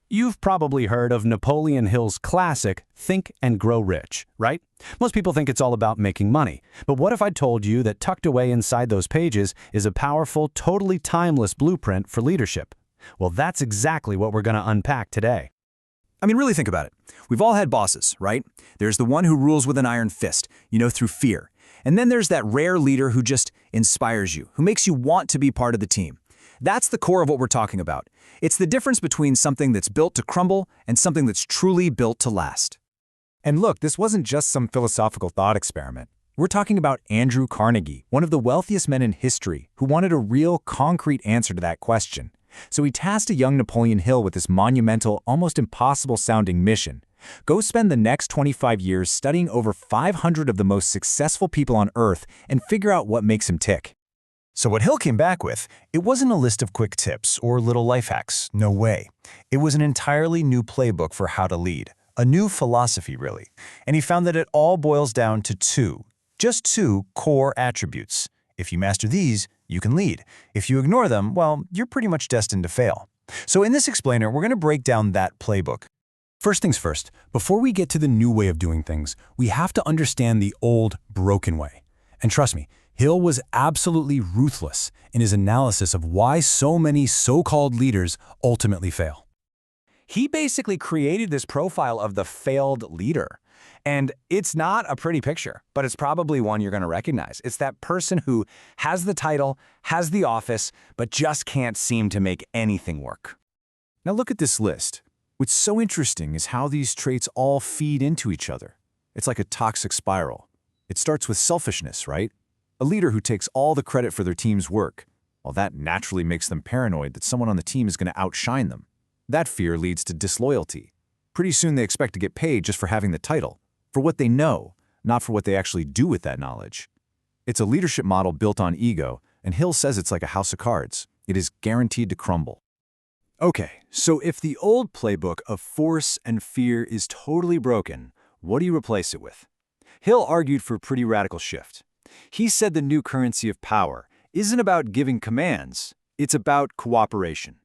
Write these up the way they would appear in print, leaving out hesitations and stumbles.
You've probably heard of Napoleon Hill's classic, Think and Grow Rich, right? Most people think it's all about making money. But what if I told you that tucked away inside those pages is a powerful, totally timeless blueprint for leadership? Well, that's exactly what we're going to unpack today. I mean, really think about it. We've all had bosses, right? There's the one who rules with an iron fist, through fear. And then there's that rare leader who just inspires you, who makes you want to be part of the team. That's the core of what we're talking about. It's the difference between something that's built to crumble and something that's truly built to last. And look, this wasn't just some philosophical thought experiment. We're talking about Andrew Carnegie, one of the wealthiest men in history, who wanted a real, concrete answer to that question. So he tasked a young Napoleon Hill with this monumental, almost impossible-sounding mission. Go spend the next 25 years studying over 500 of the most successful people on Earth and figure out what makes him tick. So what Hill came back with, it wasn't a list of quick tips or little life hacks, no way. It was an entirely new playbook for how to lead, a new philosophy really. And he found that it all boils down to just two core attributes. If you master these, you can lead. If you ignore them, well, you're pretty much destined to fail. So in this explainer, we're going to break down that playbook. First things first, before we get to the new way of doing things, we have to understand the old, broken way. And trust me, Hill was absolutely ruthless in his analysis of why so many so-called leaders ultimately fail. He basically created this profile of the failed leader. And it's not a pretty picture, but it's probably one you're going to recognize. It's that person who has the title, has the office, but just can't seem to make anything work. Now look at this list. What's so interesting is how these traits all feed into each other. It's like a toxic spiral. It starts with selfishness, right? A leader who takes all the credit for their team's work. Well, that naturally makes them paranoid that someone on the team is going to outshine them. That fear leads to disloyalty. Pretty soon they expect to get paid just for having the title, for what they know, not for what they actually do with that knowledge. It's a leadership model built on ego, and Hill says it's like a house of cards. It is guaranteed to crumble. Okay, so if the old playbook of force and fear is totally broken, what do you replace it with? Hill argued for a pretty radical shift. He said the new currency of power isn't about giving commands, it's about cooperation.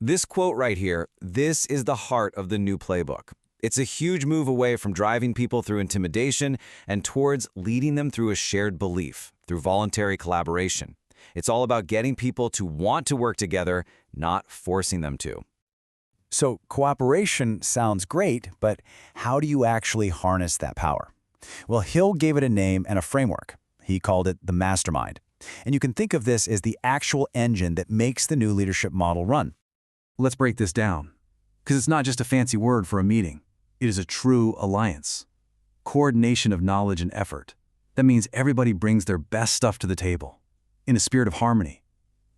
This quote right here, this is the heart of the new playbook. It's a huge move away from driving people through intimidation and towards leading them through a shared belief, through voluntary collaboration. It's all about getting people to want to work together, not forcing them to. So cooperation sounds great, but how do you actually harness that power? Well, Hill gave it a name and a framework. He called it the mastermind. And you can think of this as the actual engine that makes the new leadership model run. Let's break this down, because it's not just a fancy word for a meeting. It is a true alliance. Coordination of knowledge and effort. That means everybody brings their best stuff to the table, in a spirit of harmony.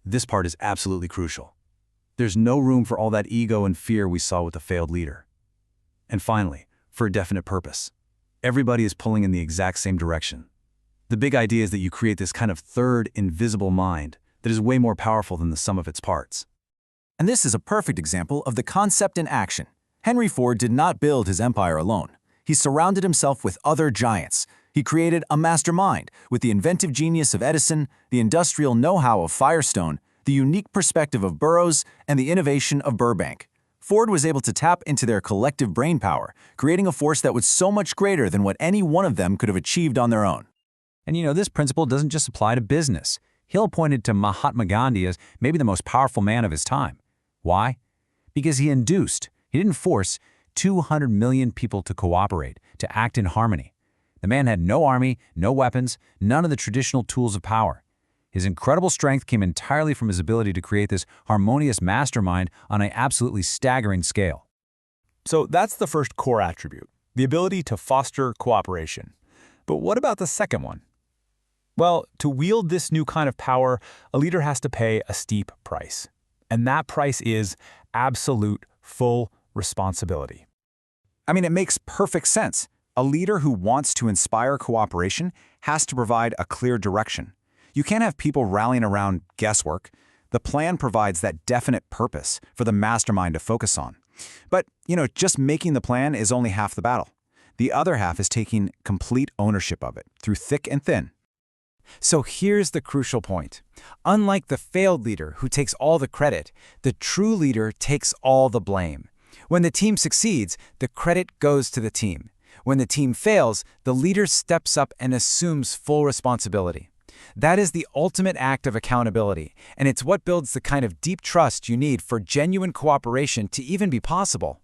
This part is absolutely crucial. There's no room for all that ego and fear we saw with the failed leader. And finally, for a definite purpose. Everybody is pulling in the exact same direction. The big idea is that you create this kind of third, invisible mind that is way more powerful than the sum of its parts. And this is a perfect example of the concept in action. Henry Ford did not build his empire alone. He surrounded himself with other giants. He created a mastermind with the inventive genius of Edison, the industrial know-how of Firestone, the unique perspective of Burroughs, and the innovation of Burbank. Ford was able to tap into their collective brainpower, creating a force that was so much greater than what any one of them could have achieved on their own. And this principle doesn't just apply to business. Hill pointed to Mahatma Gandhi as maybe the most powerful man of his time. Why? Because he didn't force 200 million people to cooperate, to act in harmony. The man had no army, no weapons, none of the traditional tools of power. His incredible strength came entirely from his ability to create this harmonious mastermind on an absolutely staggering scale. So that's the first core attribute, the ability to foster cooperation. But what about the second one? Well, to wield this new kind of power, a leader has to pay a steep price. And that price is absolute, full responsibility. I mean, it makes perfect sense. A leader who wants to inspire cooperation has to provide a clear direction. You can't have people rallying around guesswork. The plan provides that definite purpose for the mastermind to focus on. But, just making the plan is only half the battle. The other half is taking complete ownership of it, through thick and thin. So here's the crucial point. Unlike the failed leader who takes all the credit, the true leader takes all the blame. When the team succeeds, the credit goes to the team. When the team fails, the leader steps up and assumes full responsibility. That is the ultimate act of accountability, and it's what builds the kind of deep trust you need for genuine cooperation to even be possible.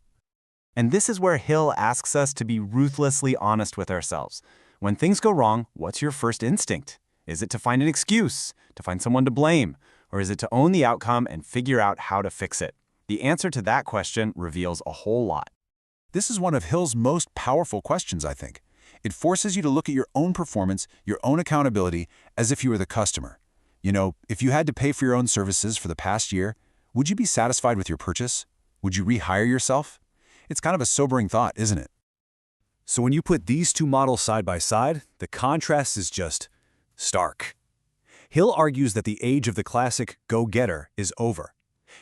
And this is where Hill asks us to be ruthlessly honest with ourselves. When things go wrong, what's your first instinct? Is it to find an excuse, to find someone to blame, or is it to own the outcome and figure out how to fix it? The answer to that question reveals a whole lot. This is one of Hill's most powerful questions, I think. It forces you to look at your own performance, your own accountability, as if you were the customer. You know, if you had to pay for your own services for the past year, would you be satisfied with your purchase? Would you rehire yourself? It's kind of a sobering thought, isn't it? So when you put these two models side by side, the contrast is just stark. Hill argues that the age of the classic go-getter is over.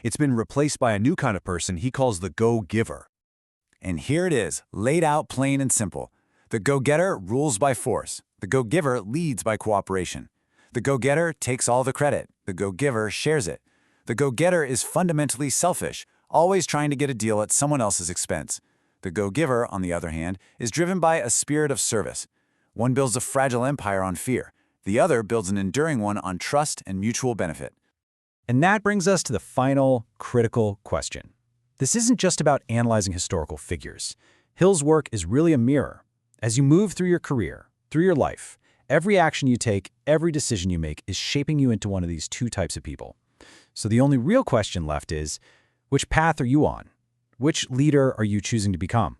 It's been replaced by a new kind of person he calls the go-giver. And here it is, laid out plain and simple. The go-getter rules by force. The go-giver leads by cooperation. The go-getter takes all the credit. The go-giver shares it. The go-getter is fundamentally selfish, always trying to get a deal at someone else's expense. The go-giver, on the other hand, is driven by a spirit of service. One builds a fragile empire on fear. The other builds an enduring one on trust and mutual benefit. And that brings us to the final, critical question. This isn't just about analyzing historical figures. Hill's work is really a mirror. As you move through your career, through your life, every action you take, every decision you make is shaping you into one of these two types of people. So the only real question left is, which path are you on? Which leader are you choosing to become?